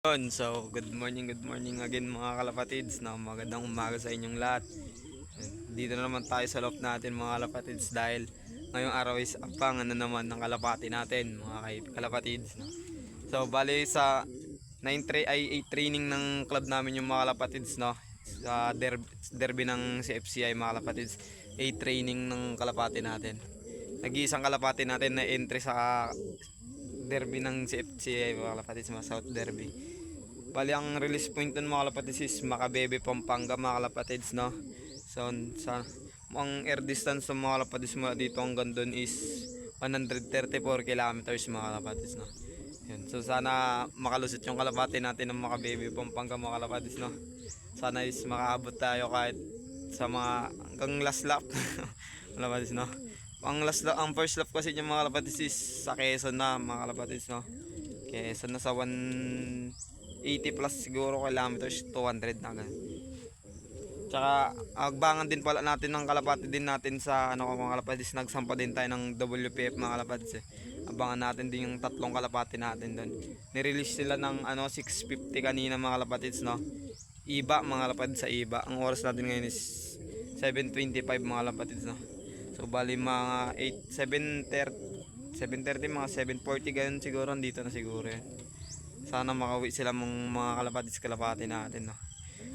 So, good morning again mga kalapatids. Magandang umaga sa inyong lahat. Dito na naman tayo sa loft natin mga kalapatids dahil ngayong araw is abangan na naman ng kalapati natin mga kalapatids. So, bali sa 8 training ng club namin yung mga kalapatids, no? Sa derby ng CFCI mga kalapatids, 8 training ng kalapati natin. Nag-iisang kalapati natin na entry sa derby ng CFCI mga kalapatids, mga South Derby. Bali ang release point nun mga kalapatids is Macabebe, Pampanga mga kalapatids, no? So ang air distance ng mga kalapatids mula dito hanggang doon is 134 kilometers mga kalapatids, no? Yun. So sana makalusot yung kalapati natin ng Macabebe, Pampanga mga kalapatids, no? Sana is makaabot tayo kahit sa mga hanggang last lap kalapatids, no? Ang first lap kasi yung mga kalapatids is sa Quezon na mga kalapatids, no? Quezon na sa 80 plus siguro kilometers, 200 na ganun. Tsaka agbangan din pala natin ng kalapati din natin sa mga kalapatis, nagsampa din tayo ng WPF mga kalapatis eh. Abangan natin din yung tatlong kalapati natin doon. Nirelease sila ng 650 kanina mga kalapatis, no? Iba mga kalapatis sa iba. Ang oras natin ngayon is 7:25 mga kalapatis, no? So bali mga 7:30 mga 7:40 ganun siguro, dito na siguro yan. Sana makauwi sila mga kalapati natin, no?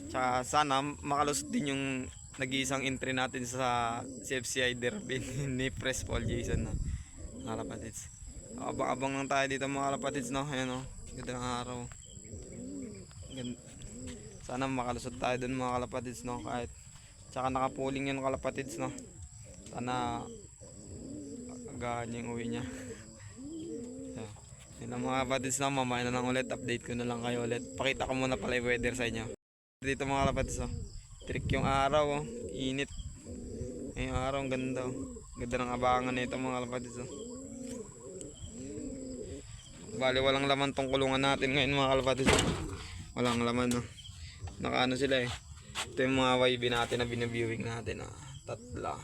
Tsaka sana makalusot din yung nag-iisang entry natin sa CFCI Derby ni Press Paul Jason, no? Mga kalapatids. Abang-abang lang tayo dito mga kalapatids, no? Ayan, no? Ganda ng araw. Sana makalusot tayo dun mga kalapatids, no? Kahit tsaka nakapuling yun kalapatids, no? Sana agahan yung uwi niya. Yun lang mga kapatids, na mamaya na lang ulit, update ko na lang kayo ulit. Pakita ko muna pala yung weather sa inyo dito mga kapatids, oh. Trick yung araw, oh. Init yung araw, ang ganda, oh. Ganda ng abangan nito mga kapatids, oh. Bali walang laman tong kulungan natin ngayon mga kapatids, oh. Walang laman, oh. Nakaano sila eh. Ito yung mga YB natin na binaviewing natin, oh. Tatla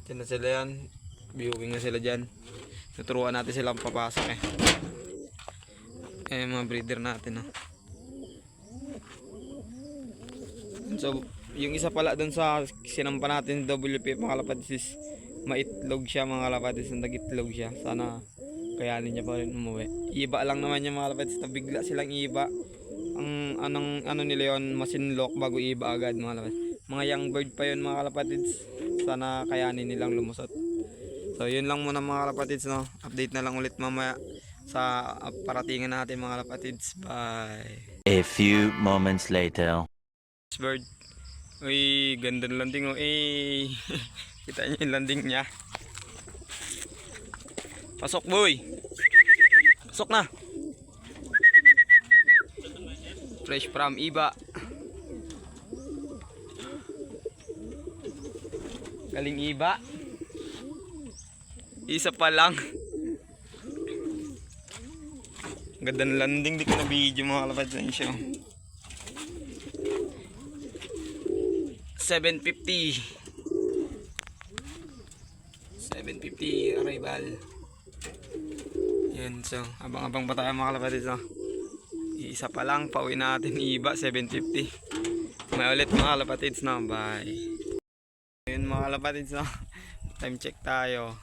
dyan na sila, yan viewing na sila dyan. Tuturuan natin silang papasok eh. Mga breeder natin, oh. So yung isa pala dun sa sinampa natin WP mga kalapatids is maitlog siya mga kalapatids, nag-itlog siya. Sana kayanin niya pa rin umuwi. Iba lang naman yung mga kalapatids, bigla silang iba. Ang ano nila yun, masinlock bago iba agad mga kalapatids. Mga young bird pa yun mga kalapatids. Sana kayanin nilang lumusot. So yun lang muna mga kalapatids, no? Update na lang ulit mamaya sa paratingan natin mga kalapatids. Bye. A few moments later. Bird. Uy, ganda ng landing, oh. Kita niyo yung landing niya. Pasok boy. Pasok na. Fresh from iba. Galing iba. Isa pa lang. Ganda ng landing, di ko na video mga kalapatids siya. 750 arrival. Yan, so abang-abang pa tayo mga kalapatids, no? Isa pa lang, pauwi natin iba, 750. May ulit mga kalapatids, no? Bye. Yun mga kalapatids, no? Time check tayo,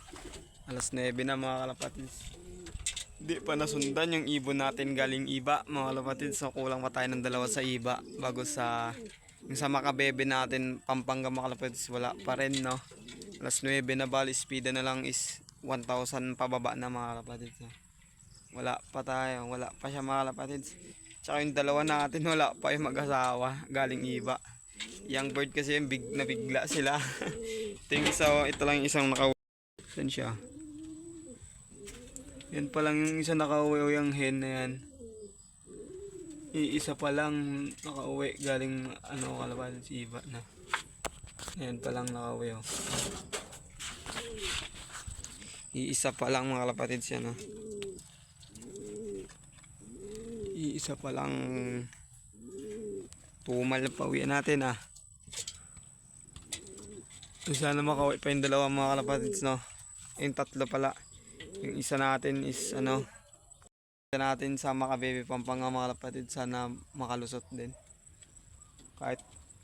alas 9 na mga kalapatids. Di pa nasundan yung ibon natin galing iba mga kalapatids, so kulang pa tayo ng dalawa sa iba bago sa yung sa Macabebe natin Pampanga mga kalapatids. Wala pa rin, no? Alas 9 na, bali speed na lang is 1,000 pababa na mga kalapatids, no? Wala pa tayo, wala pa siya mga kalapatids. Tsaka yung dalawa natin wala pa yung mag-asawa galing iba. Young bird kasi yung nabigla sila. Ito yung isa, ito lang yung isang nakauwi. Saan siya? Yan pa lang yung isa nakauwi, yung hen na yan. Isa pa lang nakauwi galing kalapatids iba na. Yan pa lang nakauwi, oh. Iisa pa lang mga kalapatids yan, oh. Iisa pa lang. Tumal na pauwian natin, ah. Sana makauwi pa yung dalawa mga kalapatids, no? Yung tatlo pala. Yung isa natin is natin sa Makabebe Pampanga mga kalapatid, sana makalusot din. Kahit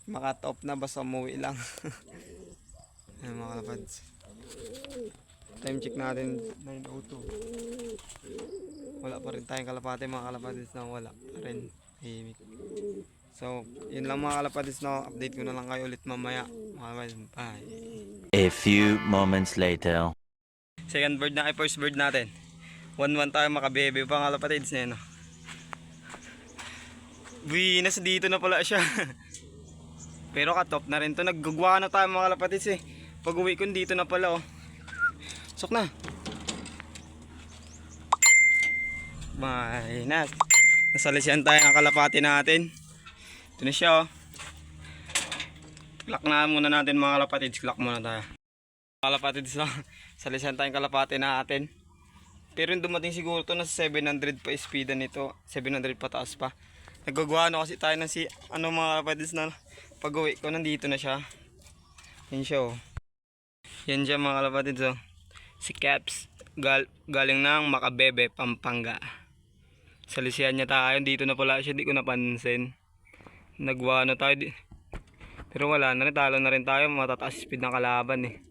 makatop na basta umuwi lang. Ayan mga kalapatids. Time check natin 9:02. Wala pa rin tayong kalapate mga kalapatids na wala pa rin. Himik. So, yun lang mga kalapatids na update ko na lang kayo ulit mamaya. Mga kalapatids, bye. A few moments later. Second bird na ay first bird natin. 1-1 tayo Makabebe pa mga kalapatids na yun. Nasa dito na pala siya. Pero katop na rin to. Naggugwa na tayo mga kalapatids eh. Pag uwi ko dito na pala oh. Sok na. Bye na. Nasalisihan tayo ng kalapati natin. Ito na siya oh. Clock na muna natin mga kalapatids. Clock muna tayo. Kalapatids na. Salisihan tayong kalapati natin. Pero yung dumating siguro to nasa 700 pa speedan nito. 700 pataas pa. Naggagawa na kasi tayo ng mga kalapatids na pag uwi ko nandito na siya. Yan siya oh. Yan siya mga kalapatids oh. Si Caps galing ng Makabebe, Pampanga. Salisihan niya tayo. Dito na pala siya. Di ko napansin. Nagwa na tayo. Pero wala na rin. Talo na rin tayo. Matataas speed ng kalaban eh.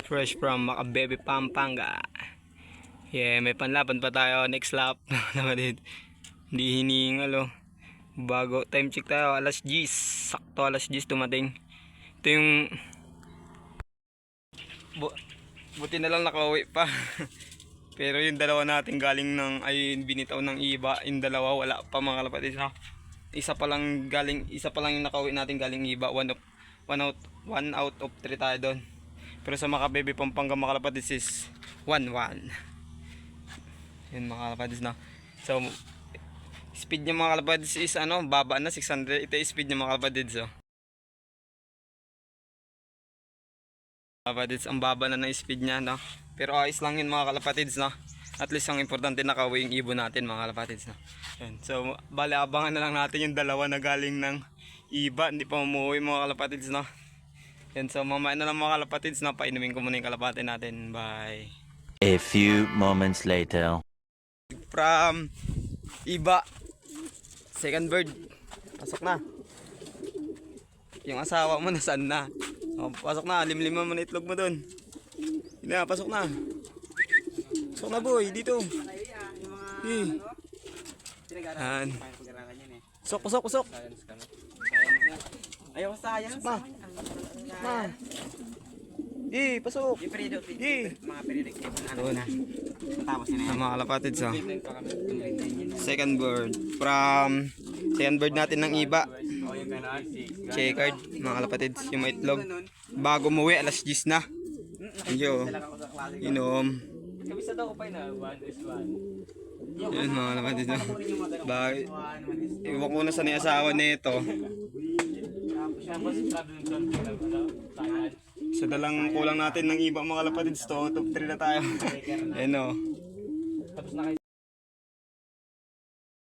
Fresh from Makabebe, Pampanga. Yeah, may panlaban pa tayo. Next lap. Hindi hiningal oh. Bago time check tayo. Alas 10. Sakto alas 10 dumating. Ito yung buti na lang nakauwi pa. Pero yung dalawa natin galing ng binitaw ng iba, yung dalawa wala pa mga kalapatids. Isa pa lang yung nakauwi natin galing iba. One out of 3 tayo doon. Pero sa Makabebe Pampanga mga kalapatids is 1-1. Yun mga kalapatids na. So speed niya mga kalapatids is baba na 600. Ito yung speed niya mga kalapatids oh. Kalapatids, ang baba na ng speed niya no. Pero ayos lang yun mga kalapatids no. At least ang importante nakauwi yung ibon natin mga kalapatids no. Yan. So bali abangan na lang natin yung dalawa na galing ng iba. Hindi pa umuwi mga kalapatids no. Yan. So mamaya na lang mga kalapatids na painumin ko muna yung kalapati natin. Bye. A few moments later. From iba. Second bird. Pasok na. Yung asawa mo nasaan na? Oh, pasok na, limliman mo na itlog mo doon. Ina, pasok na. Pasok na boy, dito. Yan. Pasok. Ayaw sayang. Ma. Pasok. Mga periodic Doon. Tapos yun Mga kalapatids oh. Second bird. From second bird natin ng iba. Checkered mga kalapatids. Yung may itlog. Bago umuwi alas 10 na. Yo. Inom. Kabisa daw ko pa na 1 is 1. Yun mga kalapatids oh. Bakit? Iwan ko na sa asawa nito. Sa dalang kulang natin ng iba mga kalapatids to. Top 3 na tayo. Ayun oh.